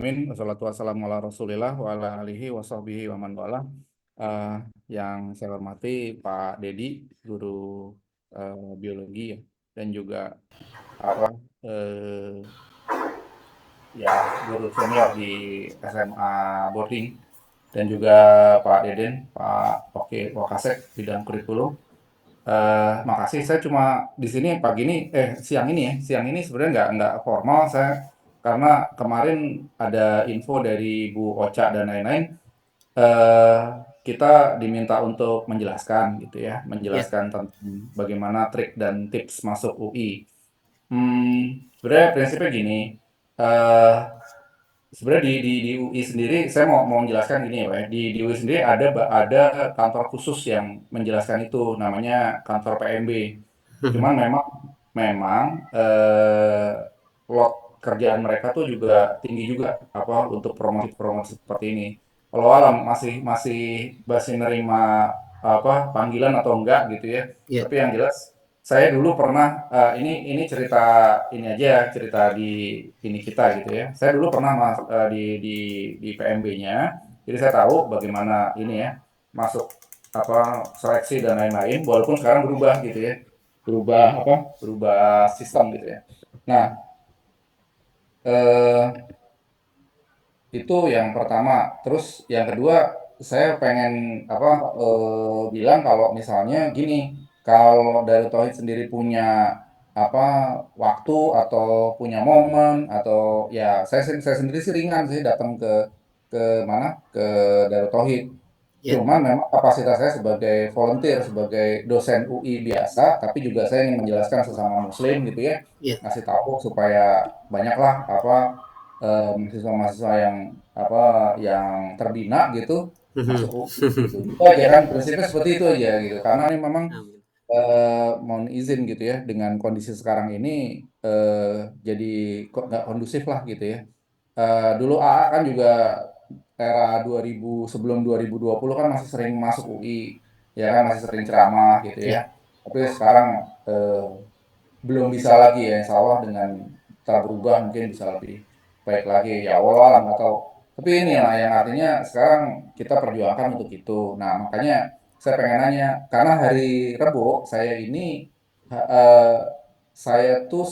alamin. Wassalatu wassalamu ala Rasulillah wa ala alihi wa sahbihi wa man wala. Eh, yang saya hormati Pak Dedi, guru biologi ya, dan juga apa eh, ya guru senior di SMA boarding, dan juga Pak Deden, Pak Oke Wakasek bidang kurikulum. Makasih. Saya cuma di sini pagi ini, siang ini sebenarnya nggak formal saya, karena kemarin ada info dari Bu Ocha dan lain-lain. eh, Kita diminta untuk menjelaskan gitu ya, Ya, menjelaskan tentang bagaimana trik dan tips masuk UI. Sebenarnya prinsipnya gini. eh Sebenarnya di UI sendiri, saya mau menjelaskan gini ya Pak ya. Di UI sendiri ada kantor khusus yang menjelaskan itu, namanya kantor PMB. Cuman memang memang lot kerjaan mereka tuh juga tinggi juga, apa, untuk promosi-promosi seperti ini. Kalau alam masih masih nerima apa panggilan atau enggak gitu ya. ya, Tapi yang jelas saya dulu pernah, ini cerita, ini aja cerita di ini kita gitu ya. Saya dulu pernah di PMB-nya, jadi saya tahu bagaimana ini ya, masuk apa seleksi dan lain-lain. Walaupun sekarang berubah gitu ya, berubah sistem gitu ya. Nah, eh, itu yang pertama. Terus yang kedua, saya pengen apa bilang kalau misalnya gini, kalau dari Tauhid sendiri punya apa waktu atau punya momen, atau ya saya sendiri sih ringan sih datang ke mana ke Darut Tauhid. ya, Cuman memang kapasitas saya sebagai volunteer, sebagai dosen UI biasa, tapi juga saya ingin menjelaskan sesama Muslim gitu ya, ya. ngasih tahu supaya banyaklah apa mahasiswa-mahasiswa yang apa yang terbina gitu masuk UI gitu. Itu aja kan, prinsipnya seperti itu aja gitu. Karena ini memang Amin. mohon izin gitu ya, dengan kondisi sekarang ini jadi kok nggak kondusif lah gitu ya. Dulu AA kan juga era 2000, sebelum 2020 kan masih sering masuk UI, ya kan, masih sering ceramah gitu ya. Ya, Tapi sekarang eh, belum bisa lagi ya, insya Allah dengan kita berubah mungkin bisa lebih baik lagi ya, Allah nggak tahu. Tapi ini lah yang artinya sekarang kita perjuangkan untuk itu. Nah, makanya saya pengen nanya, karena hari Rebo saya ini ha- eh, saya tuh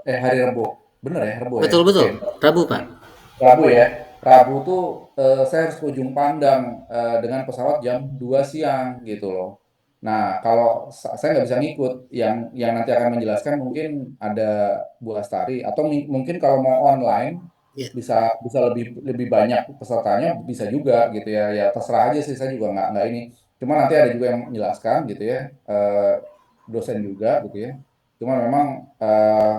hari Rebo, bener ya Rebo ya, betul oke. betul. Rabu, Pak. Rabu ya. Rabu tuh saya harus ke ujung Pandang dengan pesawat jam 2 siang gitu loh. Nah, kalau saya nggak bisa ngikut, yang nanti akan menjelaskan mungkin ada Bu Astari, atau mungkin kalau mau online Ya, bisa bisa lebih lebih banyak pesertanya, bisa juga gitu ya. Ya terserah aja sih, saya juga nggak ini. Cuma nanti ada juga yang menjelaskan gitu ya, eh, dosen juga gitu ya. Cuma memang eh,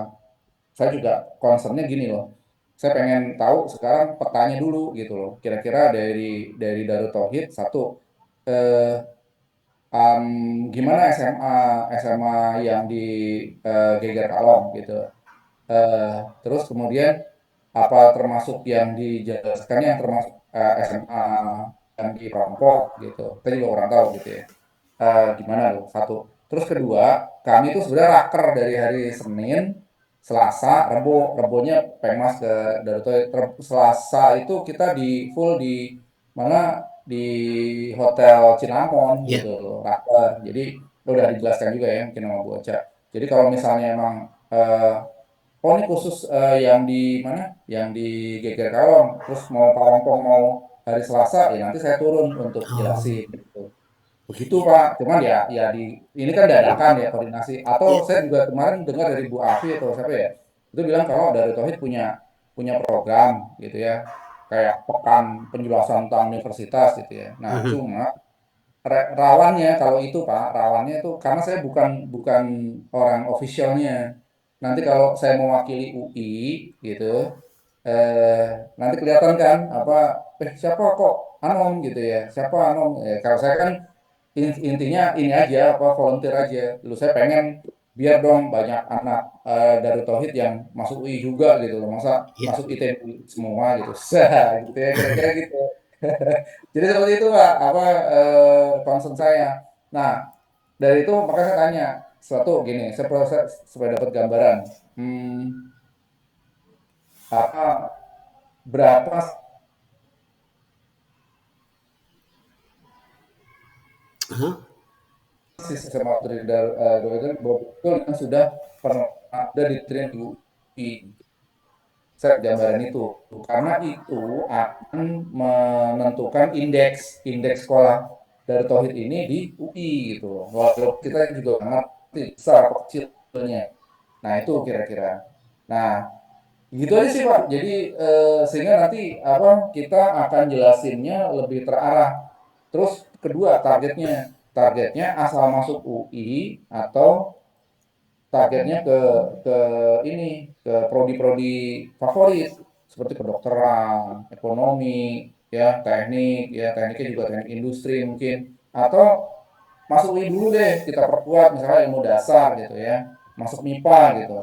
saya juga concernnya gini loh. Saya pengen tahu sekarang petanya dulu gitu loh. Kira-kira dari Darut Tauhid satu, eh, am, gimana SMA yang di Geger Kalong gitu. Terus kemudian apa termasuk yang dijelaskan, yang termasuk SMA yang di Rompok gitu. Kita juga kurang tahu gitu ya. Gimana tuh satu. Terus kedua, kami itu sebenarnya raker dari hari Senin, Selasa, Rebonya Pengmas ke Daruto. Selasa itu kita di full di mana, di Hotel Cinamon ya. gitu loh, raker. Jadi udah dijelaskan juga ya mungkin sama Bu Ocha. Jadi kalau misalnya emang oh ini khusus yang di mana, yang di Geger Kalong, terus mau Parongpong mau hari Selasa, ya nanti saya turun untuk Oh, jelasin gitu. iya, Begitu iya. Pak, cuman ya ini kan dadakan ya koordinasi. Atau Ya, saya juga kemarin dengar dari Bu Afi atau siapa ya, itu bilang kalau dari Tauhid punya punya program gitu ya, kayak pekan penjelasan tentang universitas gitu ya. Nah, cuma rawannya kalau itu Pak, rawannya itu karena saya bukan bukan orang officialnya. Nanti kalau saya mewakili UI gitu, eh nanti kelihatan kan apa, siapa kok anom gitu ya, siapa anom. Kalau saya kan intinya ini aja, apa, volunteer aja. Dulu saya pengen biar dong banyak anak dari Tauhid yang masuk UI juga gitu loh. Masa ya. masuk ITB semua gitu. Gitu ya, kira-kira gitu. Jadi seperti itu Pak, apa concern saya. Nah, dari itu makanya saya tanya suatu gini, supaya dapat gambaran. Hmm, apa berapa Hah? sih SMA betul yang sudah pernah ada diterima di UI. Saya gambaran itu karena itu akan menentukan indeks indeks sekolah dari Tauhid ini di UI gitu loh. Walaupun kita juga nggak ngerti besar atau kecilnya. Nah itu kira-kira. Nah gitu aja sih Pak. Jadi sehingga nanti apa kita akan jelasinnya lebih terarah. Terus kedua targetnya asal masuk UI atau targetnya ke ini ke prodi-prodi favorit seperti kedokteran, ekonomi, ya tekniknya juga teknik industri mungkin atau masuk UI dulu deh kita perkuat misalnya ilmu dasar gitu ya masuk MIPA gitu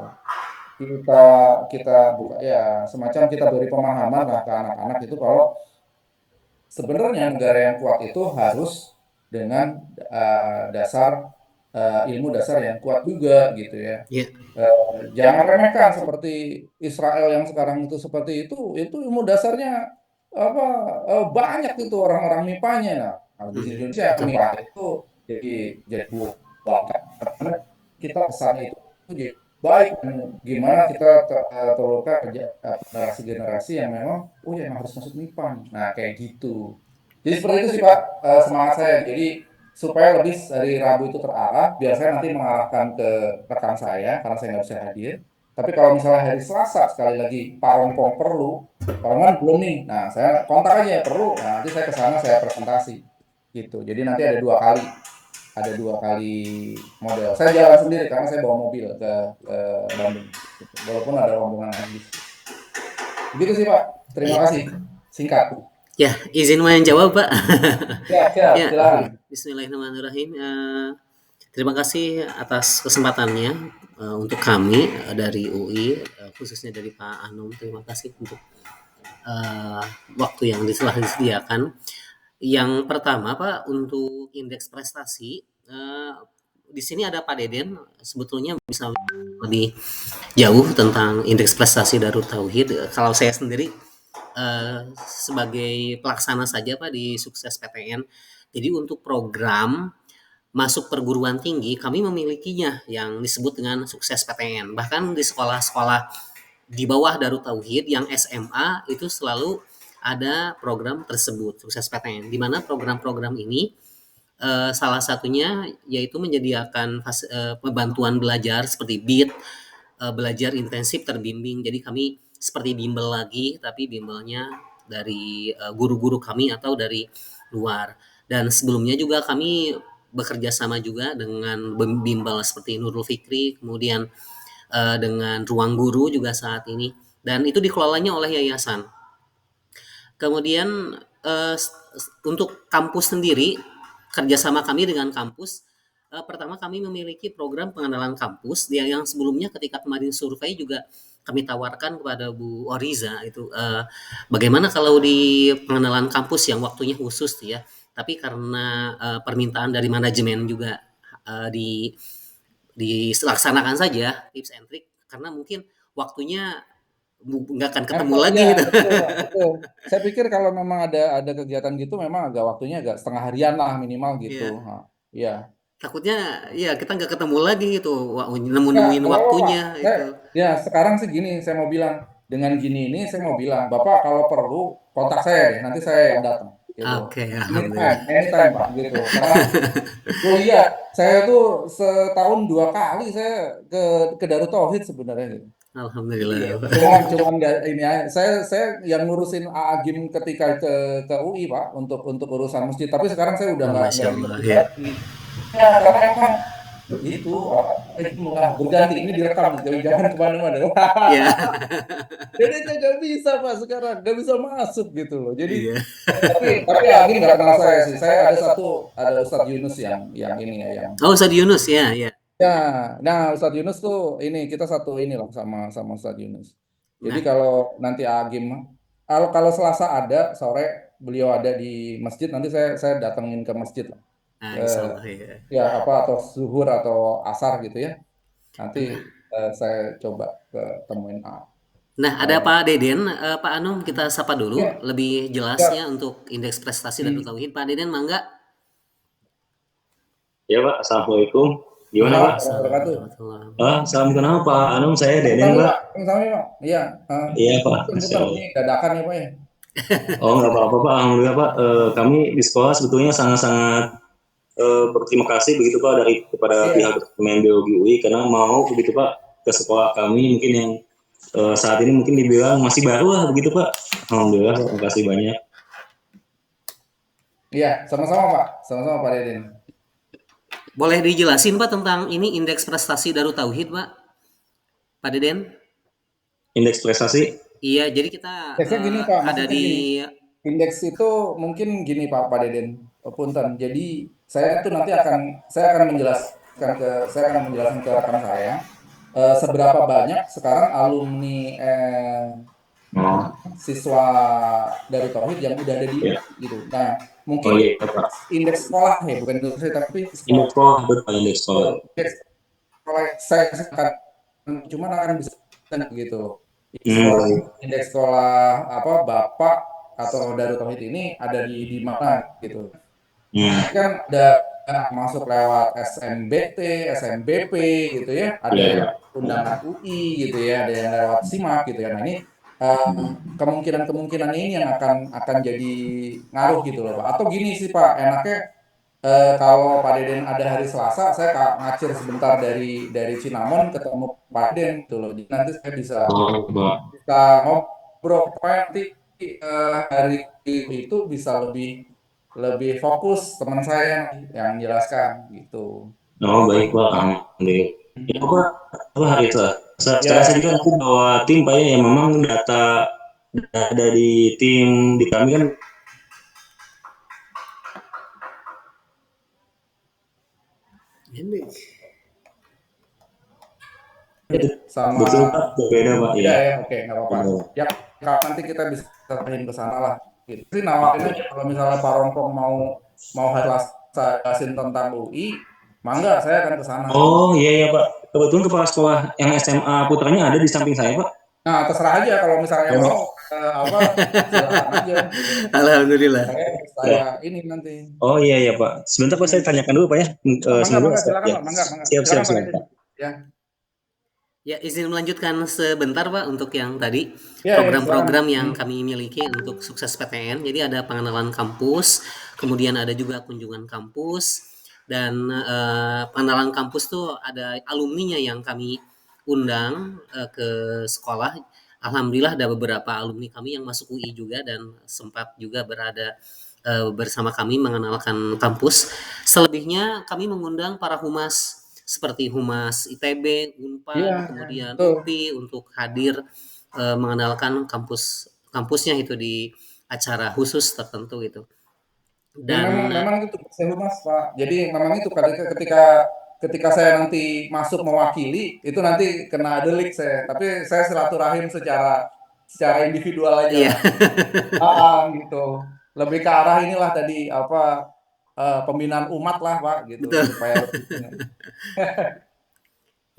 kita kita buka ya semacam kita beri pemahaman lah ke anak-anak itu kalau sebenarnya negara yang kuat itu harus dengan dasar ilmu dasar yang kuat juga gitu ya. Ya, Jangan remehkan seperti Israel yang sekarang itu seperti itu ilmu dasarnya apa banyak itu orang-orang MIPA-nya. Nah, di Indonesia betul. MIPA itu jadi buang karena kita pesannya itu jadi baik dan gimana kita terluka generasi-generasi yang memang oh ya emang harus masuk MIPA nih. Nah, kayak gitu. Jadi seperti itu sih Pak semangat saya. Jadi supaya lebih dari Rabu itu terarah, biar saya nanti mengarahkan ke rekan saya karena saya nggak bisa hadir. Tapi kalau misalnya hari Selasa sekali lagi Pak Rompong perlu, Pak Roman belum nih. Nah, saya kontak aja perlu. Nah, nanti saya ke sana saya presentasi gitu. Jadi nanti ada dua kali model. Saya jalan sendiri karena saya bawa mobil ke Bandung. Gitu. Walaupun ada rombongan bis. Begitu sih Pak. Terima Ya, kasih. Singkat. ya, izin main jawab, Pak. Siap, siap. Ya, Silakan. bismillahirrahmanirrahim. Terima kasih atas kesempatannya untuk kami dari UI, khususnya dari Pak Anum. Terima kasih untuk eh, waktu yang telah disediakan. Yang pertama, Pak, untuk indeks prestasi, di sini ada Pak Deden, sebetulnya bisa lebih jauh tentang indeks prestasi Darut Tauhid. Kalau saya sendiri sebagai pelaksana saja Pak di Sukses PTN. Jadi untuk program masuk perguruan tinggi kami memilikinya yang disebut dengan Sukses PTN. Bahkan di sekolah-sekolah di bawah Darut Tauhid yang SMA itu selalu ada program tersebut Sukses PTN. Di mana program-program ini salah satunya yaitu menyediakan bantuan belajar seperti BIT, belajar intensif terbimbing. Jadi kami seperti bimbel lagi, tapi bimbelnya dari guru-guru kami atau dari luar. Dan sebelumnya juga kami bekerja sama juga dengan bimbel seperti Nurul Fikri, kemudian dengan Ruang Guru juga saat ini. Dan itu dikelolanya oleh yayasan. Kemudian untuk kampus sendiri, kerjasama kami dengan kampus, pertama kami memiliki program pengenalan kampus yang sebelumnya ketika kemarin survei juga kami tawarkan kepada Bu Oriza itu bagaimana kalau di pengenalan kampus yang waktunya khusus ya, tapi karena permintaan dari manajemen juga di dilaksanakan saja tips and trick karena mungkin waktunya nggak akan ketemu Mepet, lagi iya gitu. betul, betul. Saya pikir kalau memang ada kegiatan gitu, memang agak waktunya agak setengah harian lah minimal gitu. Iya. Ha, iya. Takutnya ya kita nggak ketemu lagi gitu, Enggak, nemu-nemuin nggak apa-apa Pak. waktunya itu. Ya sekarang sih gini, saya mau bilang dengan gini ini saya mau bilang, Bapak kalau perlu kontak saya deh, nanti saya yang datang gitu. Oke, Anytime, alhamdulillah. anytime Pak gitu. Karena oh iya, saya tuh setahun dua kali saya ke Darut Tauhid sebenarnya gitu. Iya, Alhamdulillah. cuman nggak ini aja. Saya yang ngurusin Agim ketika ke UI Pak untuk urusan masjid. Tapi sekarang saya udah Oh, nggak Masya di Allah masjid ya. lagi. Ya karena emang itu berganti ini direkam nih, jadi jangan kemana-mana. Ya. Jadi nggak bisa Pak sekarang, nggak bisa masuk gitu loh. Jadi Iya. tapi Agim nggak kenal saya sih. Saya ada Ustadz Yunus yang ini ya yang Oh, Ustadz Yunus ya, ya. ya, nah Ustadz Yunus tuh ini kita satu ini loh sama Ustadz Yunus. Jadi Nah, kalau nanti Agim, kalau kalau Selasa ada sore beliau ada di masjid, nanti saya datengin ke masjid lah. nah, Eh, insya Allah ya. ya apa atau zuhur atau asar gitu ya. Nanti Nah, saya coba ke temuin A. Nah, ada Eh, Pak Deden, Pak Anum kita sapa dulu ya, lebih jelasnya ya. untuk indeks prestasi dan Hmm. tauhid. Pak Deden, mangga. Ya Pak, Assalamualaikum. Gimana Pak? Waalaikumsalam Waalaikumsalam warahmatullahi warahmatullahi Salam wabarakatuh. kenal Pak Anum, saya Deden wabarakatuh. Pak. Pak, sama-sama ya, Pak. Iya, Iya Pak, punten, Masya punten. Allah. Ini dadakan ya, Pak ya. Oh nggak apa-apa Pak, Alhamdulillah Pak. Kami di sekolah sebetulnya sangat-sangat berterima kasih begitu Pak kepada pihak Iya, Departemen Biologi UI karena mau begitu Pak ke sekolah kami mungkin yang saat ini mungkin dibilang masih baru lah begitu Pak. Alhamdulillah, Pak. Terima kasih banyak. iya, sama-sama Pak, sama-sama Pak Deden. Boleh dijelasin Pak tentang ini indeks prestasi Darut Tauhid, Pak? Pak Deden? Indeks prestasi? Iya, jadi kita Indeksnya gini Pak, ada maksudnya di gini. Indeks itu mungkin gini Pak Deden, punten. Jadi saya akan menjelaskan ke rekan saya seberapa banyak sekarang alumni Oh, siswa Darut Tauhid yang udah ada di ya. UI gitu. Nah, Oh mungkin iya Pak. indeks sekolah ya, bukan indeks tapi sekolah. Indeks sekolah, betul indeks sekolah. Indeks sekolah saya akan cuman akan bisa gitu. Sekolah Baik. indeks sekolah apa Bapak atau Darut Tauhid ini ada di mana gitu. Hmm. Kan ada masuk lewat SNBT, SNBP gitu ya, ada Iya, yang iya. undangan UI gitu ya, ada yang lewat SIMAK gitu ya. Nah ini kemungkinan ini yang akan jadi ngaruh gitu loh Pak. Atau gini sih Pak, enaknya kalau Pak Deden ada hari Selasa, saya ngacir sebentar dari Cinnamon ketemu Pak Deden gitu loh. Jadi nanti saya bisa Oh, Pak. bisa ngobrol supaya nanti hari itu bisa lebih lebih fokus teman saya yang menjelaskan gitu. Oh, baik, Pak. Alhamdulillah. Ya, Pak. Apa hari itu? Saya Ya, juga nanti bawa tim, Pak, ya, yang memang data ada di tim di kami kan ini. itu sama betul, Pak. Berbeda, Pak. beda Ya. ya, oke nggak apa-apa. Benar. Ya nanti kita bisa serahin ke sana lah. Gitu. Sih nawarin aja kalau misalnya Pak Rompong mau mau jelasin tentang UI, mangga saya akan ke sana. Oh, iya, ya, Pak. Kebetulan kepala sekolah yang SMA putranya ada di samping saya, Pak. Nah, terserah aja kalau misalnya mau Oh, apa silakan aja gitu. Alhamdulillah. Saya ya. ini nanti. Oh, iya, ya, Pak. Sebentar, Pak, saya tanyakan dulu, Pak, ya. Mangga Semoga mangga siap, silakan ya. Pak, mangga mangga. Siap, siap, Silakan Pak siap, Deden. Pak. Ya. Ya, izin melanjutkan sebentar Pak untuk yang tadi Ya, ya silakan. program-program yang kami miliki untuk sukses PTN. Jadi ada pengenalan kampus, kemudian ada juga kunjungan kampus, dan pengenalan kampus tuh ada alumninya yang kami undang ke sekolah. Alhamdulillah ada beberapa alumni kami yang masuk UI juga dan sempat juga berada bersama kami mengenalkan kampus. Selebihnya kami mengundang para humas seperti Humas ITB, Iya, Unpad, kemudian betul. UPI untuk hadir mengenalkan kampusnya itu di acara khusus tertentu itu. Ya memang Dan memang itu saya Mas Pak. Jadi memang itu ketika ketika saya nanti masuk mewakili itu nanti kena delik saya. Tapi saya silaturahim secara secara individual aja iya, lah. Gitu. Lebih ke arah inilah tadi apa pembinaan umat lah Pak gitu betul. supaya lebih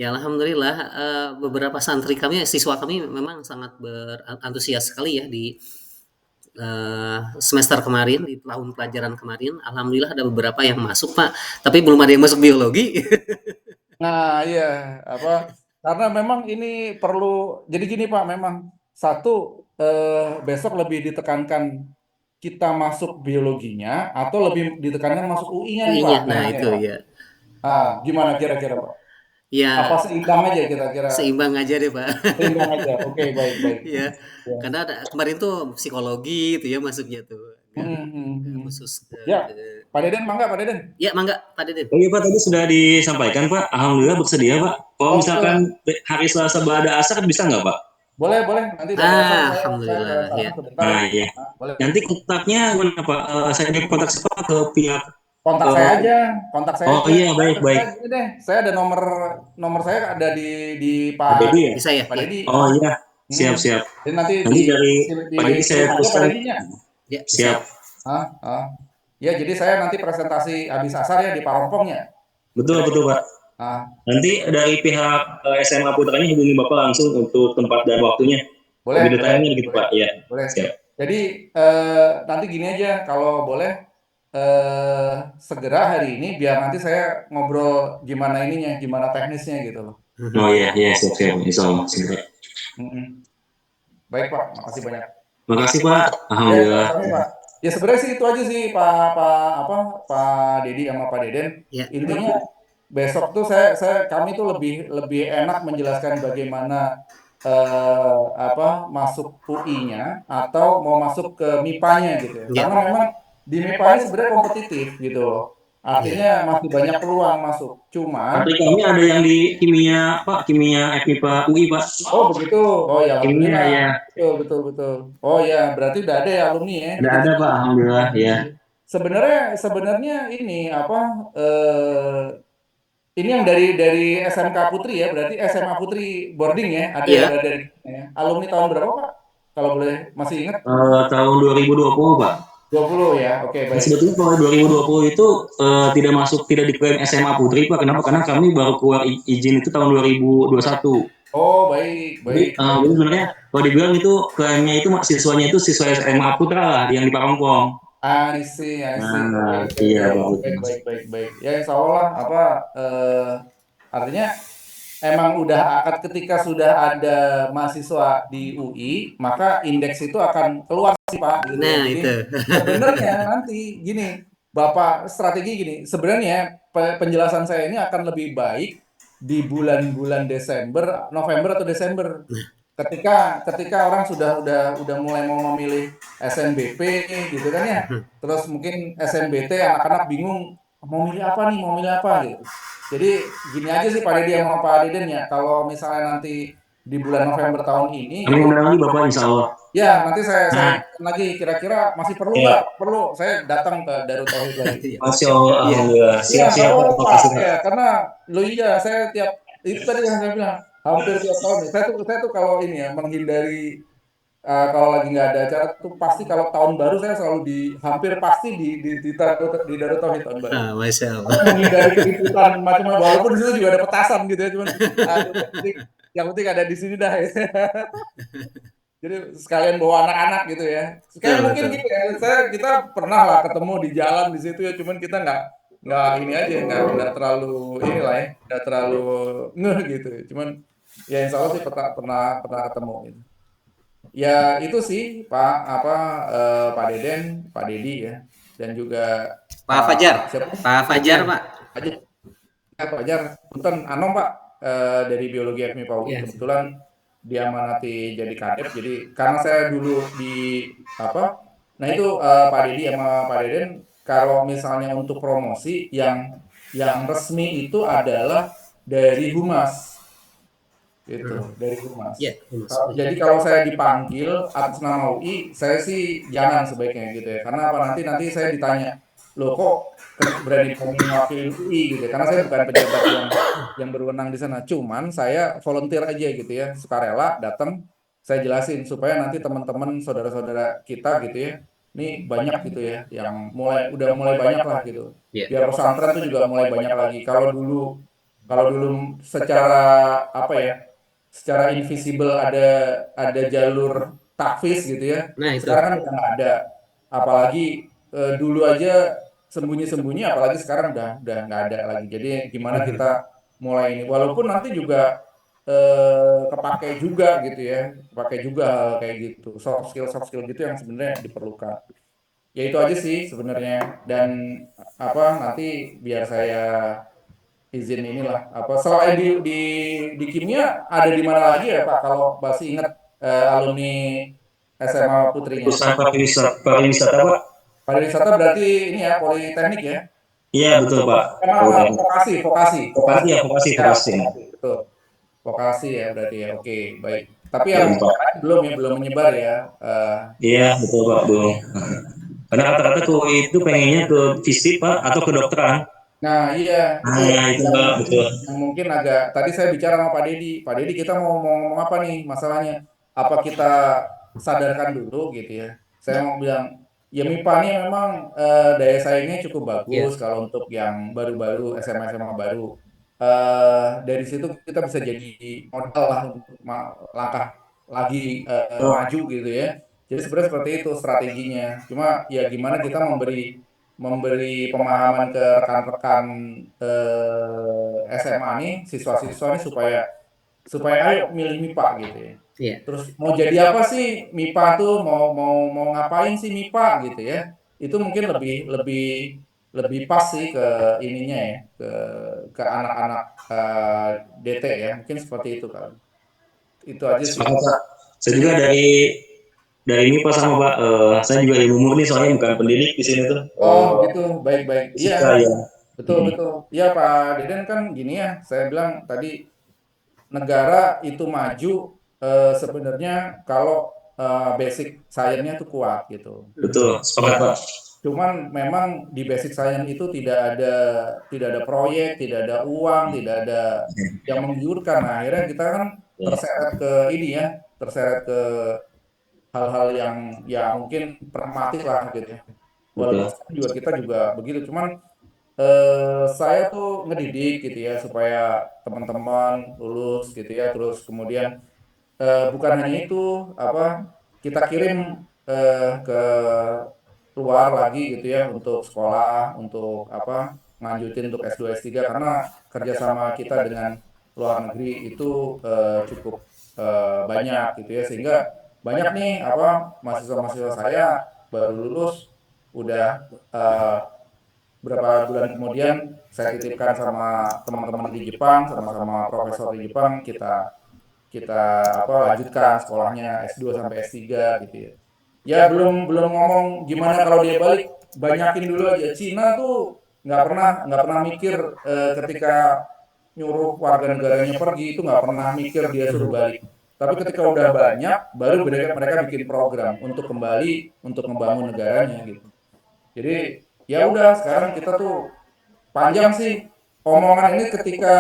Ya alhamdulillah beberapa santri kami, siswa kami memang sangat berantusias sekali ya di semester kemarin di tahun pelajaran kemarin. Alhamdulillah ada beberapa yang masuk Pak, tapi belum ada yang masuk biologi. Nah, iya, apa, karena memang ini perlu jadi gini Pak, memang satu besok lebih ditekankan kita masuk biologinya atau lebih ditekankan masuk UI-nya nih Pak, UI-nya, nah enaknya itu Pak. ya. Gimana kira-kira Pak? Apa Ya seimbang aja kira-kira? seimbang aja deh Pak. Seimbang aja. Oke, baik, baik. Ya, Ya. karena kemarin tuh psikologi itu ya masuknya tuh, nggak Hmm. khusus Ya, ke Pak Deden, mangga Pak Deden. ya mangga Pak Deden. Oh iya Pak, tadi sudah disampaikan Pak. Alhamdulillah bersedia Pak. Kalau misalkan Oke, hari Selasa Bada Asar bisa nggak Pak? boleh, boleh. Nanti pada asar saya ke Alhamdulillah sana ya. sebentar Nah lah. iya. Boleh. Nanti kontaknya mana Pak? Saya ada kontak siapa ke pihak? Kontak saya eh, aja, kontak saya oh aja. iya, baik Saya baik. gini deh, saya ada nomor nomor saya ada di Pak Pak Dedi ya? Bisa ya? Pak Ya. Dedi. Oh iya, Hmm. siap siap. Jadi nanti Nanti dari Pak Dedi saya dikirim aja Pak pesan. Dedinya. Ya, bisa. Siap. Ah, ah. Ya, jadi saya nanti presentasi habis asar ya di Parompongnya. Betul betul Kira-kira. Pak. Ah, Nanti dari pihak SMA Putranya hubungi Bapak langsung untuk tempat dan waktunya. Boleh, lebih boleh, detailnya gitu boleh, Pak. Iya, boleh. siap. Jadi nanti gini aja, kalau boleh segera hari ini, biar nanti saya ngobrol gimana ininya, gimana teknisnya gitu loh. Oh iya, iya, siap, siap. Insya Allah, segera. Mm-mm. Baik Pak, makasih banyak. Makasih Pak, Ya, alhamdulillah. sama-sama Pak. Ya sebenarnya sih itu aja sih Pak Dedi sama Pak Deden. Ya. Intinya besok tuh kami tuh lebih lebih enak menjelaskan bagaimana masuk UI-nya atau mau masuk ke MIPA-nya gitu ya. Ya. Karena memang di MIPA ini sebenarnya kompetitif gitu loh. Artinya Ya. masih banyak peluang masuk. Cuman, Tapi kami ada yang di kimia Pak, kimia FMIPA UI Pak. oh begitu. Oh ya Kimia alhamdulillah. ya, Betul betul betul. Oh ya berarti udah ada ya alumni ya di ada situ. Pak, alhamdulillah ya. Sebenarnya sebenarnya ini ini yang dari SMK Putri ya, berarti SMA Putri boarding ya, ada Ya. dari ya. Alumni tahun berapa Pak? Kalau boleh masih ingat? Tahun 2020 Pak. 20 ya. Oke, Nah, baik. sebetulnya kalau 2020 itu tidak masuk, tidak diklaim SMA Putri Pak. Kenapa? Karena kami baru keluar izin itu tahun 2021. Oh, baik, Jadi, baik, baik. jadi sebenarnya kalau dibilang itu klaimnya itu siswanya itu siswa SMA Putra lah yang di Parongpong. I see. Nah, Oke, iya oke. Pak. Baik, baik, baik, baik. Ya, insya Allah lah, artinya emang udah akad ketika sudah ada mahasiswa di UI, maka indeks itu akan keluar sih Pak, gitu ya. Nah, Jadi itu. sebenarnya nanti gini, Bapak strategi gini, sebenarnya penjelasan saya ini akan lebih baik di bulan-bulan Desember, November atau Desember. Ketika orang sudah mulai mau memilih SNBP gitu kan ya. Terus mungkin SNBT anak-anak bingung mau milih apa nih, mau milih apa gitu. Jadi gini aja sih Pak Deddy sama Pak Deden ya, kalau misalnya nanti di bulan November tahun ini Kami gitu, undang lagi Bapak Insya Allah. ya nanti saya Nah, ingatkan lagi kira-kira masih perlu ya, nggak? Perlu, saya datang ke Darut Tauhid lagi. Iya. Masya Allah, Iya. alhamdulillah. Iya, nggak Siap-siap Pak, apa-apa terima Pak. kasih Pak. Ya, karena lo iya, saya tiap itu tadi yang saya bilang hampir tiap tahun nih. Saya tuh kalau ini ya menghindari kalau lagi nggak ada acara tuh pasti kalau tahun baru saya selalu hampir pasti di Darut Tauhid tahun baru. Ah, Masya Allah. Karena menghindari keributan macam-macam walaupun di situ juga ada petasan gitu ya, cuman yang penting ada di sini dah. Ya. Jadi sekalian bawa anak-anak gitu ya. Betul, Kayak mungkin betul. gitu ya. Kita pernah lah ketemu di jalan di situ ya, cuman kita nggak ini aja nggak terlalu inilah ya, nggak terlalu ngeh gitu. Cuman ya insya Allah sih pernah pernah pernah ketemu gitu. Ya itu sih Pak Deden, Pak Dedi ya, dan juga Pak Fajar. siapa? Pak Fajar, Pak. Aja Pak Fajar. Punten Anom Pak dari Biologi FMIPA UI Iya. kebetulan diamanati jadi kadep. Jadi karena saya dulu di apa? Nah itu Pak Dedi sama Pak Deden kalau misalnya untuk promosi yang resmi itu adalah dari Humas gitu, dari Humas. Iya, Mas. Jadi kalau saya dipanggil atas nama UI, saya sih jangan sebaiknya gitu ya. Karena apa nanti saya ditanya, loh kok berani mewakili UI gitu ya. Karena saya bukan pejabat yang berwenang di sana. Cuman saya volunteer aja gitu ya, sukarela datang. Saya jelasin supaya nanti teman-teman saudara-saudara kita gitu ya, ini banyak gitu ya, yang udah mulai banyak lah gitu. Iya. Biar pesantren tuh juga mulai banyak lagi. Kalau dulu secara apa ya? Secara invisible ada jalur takvis gitu ya. Nah, itu. Sekarang kan udah nggak ada. Apalagi dulu aja sembunyi-sembunyi, apalagi sekarang udah nggak ada lagi. Jadi gimana kita mulai ini? Walaupun nanti juga kepake juga gitu ya, kepake juga hal kayak gitu, soft skill gitu yang sebenarnya diperlukan. Ya itu aja sih sebenarnya. Dan nanti biar saya izin inilah selain di kimia ada di mana lagi ya Pak kalau masih ingat alumni SMA Putrinya. Usaha pariwisata Pak. Pariwisata berarti ini ya Politeknik ya. Iya betul Pak. Sama vokasi. Vokasi ya, vokasi, Ya, vokasi. betul. Vokasi ya berarti ya. Oke, baik. Tapi Ya, yang Pak. belum menyebar ya. Iya betul Pak, belum. Karena rata-rata tuh itu pengennya ke fisip Pak atau ke dokteran. Nah, iya, itu Nah itu yang Pak, betul. yang mungkin agak tadi saya bicara sama Pak Dedi. Pak Dedi kita mau ngomong apa nih masalahnya? Apa kita sadarkan dulu gitu ya. Saya mau bilang ya MIPA ini memang daya saingnya cukup Iya. bagus kalau untuk yang baru-baru SMA-SMA baru. Dari situ kita bisa jadi modal lah untuk langkah lagi maju gitu ya. Jadi sebenarnya seperti itu strateginya. Cuma ya gimana kita memberi pemahaman ke rekan-rekan SMA nih, siswa-siswa nih supaya supaya ayo milih MIPA gitu ya. Iya. Terus mau jadi apa sih MIPA tuh mau mau mau ngapain sih MIPA gitu ya. Itu mungkin lebih lebih lebih pas sih ke ininya ya, ke anak-anak DT ya. Mungkin seperti itu kali. Itu aja sih. Sepakat Pak. Saya juga dari ini Pak sama Pak, saya juga ilmu murni soalnya bukan pendidik di sini tuh. Oh gitu, baik-baik. Iya, Fisika ya. betul betul. Iya Pak Deden kan gini ya, saya bilang tadi negara itu maju sebenarnya kalau basic science-nya tuh kuat gitu. Betul, sepakat Pak. Cuman memang di basic science itu tidak ada proyek, tidak ada uang, tidak ada yang menggiurkan. Nah, akhirnya kita kan Ya, terseret ke ini ya, terseret ke hal-hal yang ya mungkin pragmatis lah gitu ya. Walaupun betul. sekarang juga kita juga begitu, cuman saya tuh ngedidik gitu ya supaya teman-teman lulus gitu ya, terus kemudian bukan hanya itu apa kita kirim ke luar lagi gitu ya untuk sekolah, untuk apa lanjutin untuk S2 S3 karena kerjasama kita dengan luar negeri itu cukup banyak gitu ya sehingga banyak nih apa mahasiswa-mahasiswa saya baru lulus udah eh, berapa bulan kemudian saya titipkan sama teman-teman di Jepang sama-sama profesor di Jepang kita kita apa lanjutkan sekolahnya S2 sampai S3 gitu ya. Ya belum belum ngomong gimana kalau dia balik, banyakin dulu aja. Cina tuh nggak pernah mikir ketika nyuruh warga negaranya pergi itu nggak pernah mikir dia suruh balik. Tapi ketika udah banyak, baru mereka bikin program untuk kembali untuk membangun negaranya gitu. Jadi ya udah sekarang kita tuh panjang sih omongan ini ketika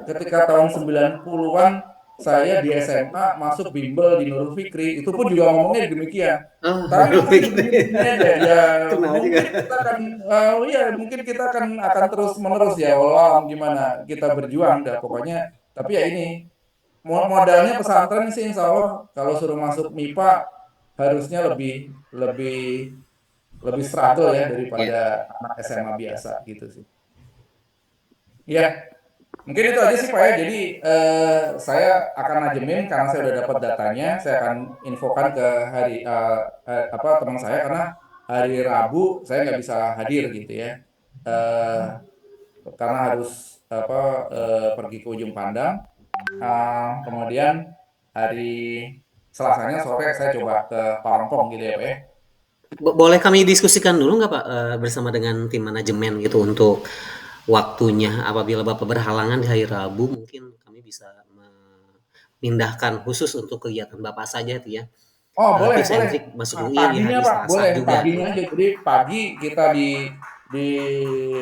ketika tahun 90-an saya di SMA masuk bimbel di Nurul Fikri itu pun juga ngomongnya demikian. Oh, Tapi Nurul masih Fikri. begini-begini aja ya Kenal juga. mungkin kita akan ya mungkin kita akan terus menerus ya walau gimana kita berjuang dah pokoknya tapi ya ini modalnya pesantren sih insya Allah kalau suruh masuk MIPA harusnya lebih lebih lebih struggle ya Ya. daripada anak SMA biasa gitu sih. Iya, mungkin itu aja sih Pak ya. Jadi saya akan najemin karena saya udah dapat datanya, saya akan infokan ke hari apa teman saya karena hari Rabu saya nggak bisa hadir gitu ya. Eh, karena harus apa pergi ke ujung pandang. Kemudian hari Selasanya sore saya coba ke Parongpong gitu ya Pak ya. Boleh kami diskusikan dulu nggak Pak bersama dengan tim manajemen gitu untuk waktunya apabila Bapak berhalangan di hari Rabu mungkin kami bisa memindahkan khusus untuk kegiatan Bapak saja itu ya. Oh boleh Tips and boleh. trick masuk Nah, UI di paginya hari Pak Selasa boleh juga paginya tuh. aja. Jadi pagi kita di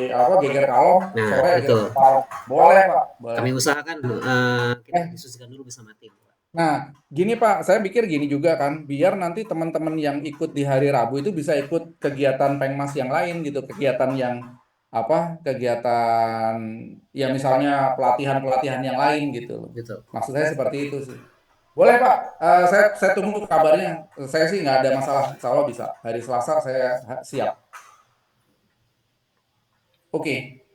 apa Geger Kalong, Nah, sore itu Geger Kalong. Boleh Pak, boleh. kami usahakan kita Eh, diskusikan dulu bersama tim. nah gini Pak, saya pikir gini juga kan, biar nanti teman-teman yang ikut di hari Rabu itu bisa ikut kegiatan Pengmas yang lain gitu, kegiatan yang apa, kegiatan ya misalnya pelatihan-pelatihan yang lain gitu. Gitu. Maksud saya seperti itu sih. Boleh Pak, saya tunggu kabarnya. Saya sih nggak ada masalah, insya Allah bisa. Hari Selasa saya siap. Oke,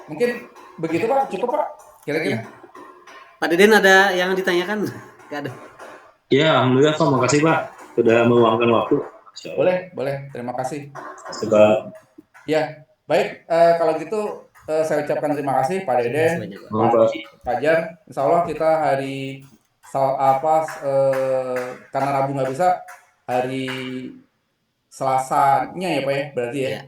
mungkin begitu Pak, cukup Pak, kira-kira. Ya. Pak Deden ada yang ditanyakan? Gak ada. Ya, alhamdulillah Pak, makasih Pak sudah meluangkan waktu. Insya Allah. Boleh, boleh. Terima kasih. Suka Ya, baik. Kalau gitu saya ucapkan terima kasih Pak Terima Deden, kasih banyak Pak. Pak mau Pak. Adi, Pak Jar. Insya Allah kita hari apa karena Rabu nggak bisa hari Selasanya ya Pak ya, berarti ya. Ya.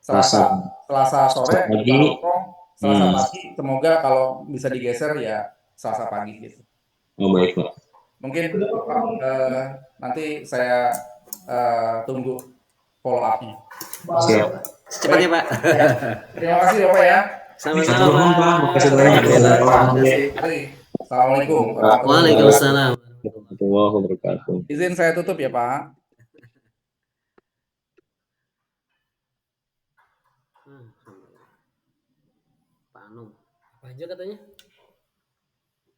Selasa Rasa Selasa sore di pagi. Parongpong, Selasa Hmm. pagi. Semoga kalau bisa digeser ya Selasa pagi gitu. Oh baik Pak. Mungkin Pak nanti saya tunggu follow up-nya. Siap. Secepatnya Baik. Pak. Ya. Terima kasih Bapak ya. Sama-sama Satu Pak, Pak. makasih Terima banyak. kasih Pak. Assalamualaikum Mari. Assalamualaikum warahmatullahi wabarakatuh. Waalaikumsalam. warahmatullahi wabarakatuh. Izin saya tutup ya Pak. Pak Anung. Apa aja katanya?